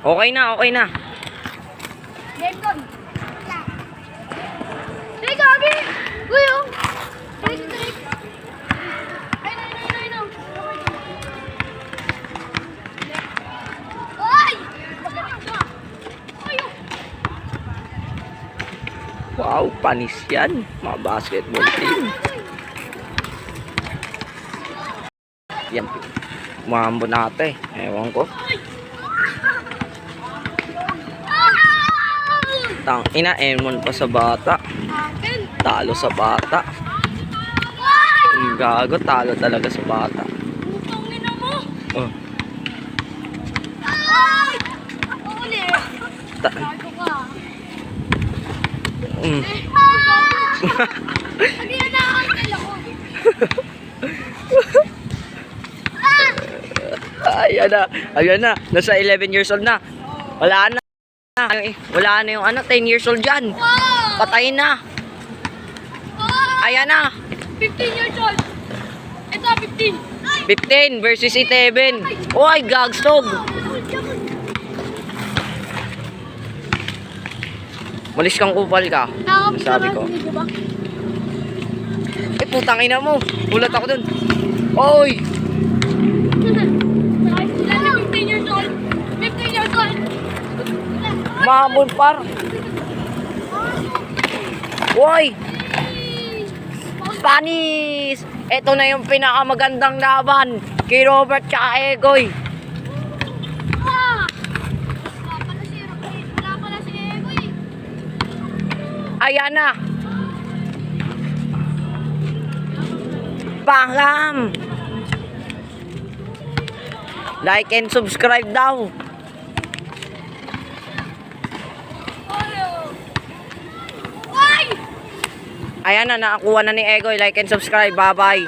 Okay na, okay na. Lenton. Hey, Gagi! Uy, oh! Ay, no. Ay! Magaling ka! Ay, oh! Wow, panis yan. Mga basketball team. Yan. Mambo natin. Ewan ko. Tang ina, Emon pa sa bata. Talo sa bata. Ang gago, talo talaga sa bata. Putangin na mo! Oh. Ay! Ako uli! Ta- Gago ka! mm. Hindi na nakakakil ako! Ayan na, ayan na. Nasa 11 years old na. Wala na. Wala na yung 10 years old dyan. Wow! Patay na. Ayan na. 15 years old! Ito, 15! 15 versus 11. Oy, gagstog. Malis kang kupal ka. Sabi ko. Eh, putang ina mo. Ulat ako dun. Oy! Sila na 15 years old! 15 years old! Mamon par. Oy! Panis! Ito na yung pinakamagandang laban kay Robert tsaka Egoy. Ah! Wala pala si Egoy. Ayan na. Pangam. Like and subscribe daw. Ay! Ayan na, nakakuha na ni Egoy. Like and subscribe. Bye-bye.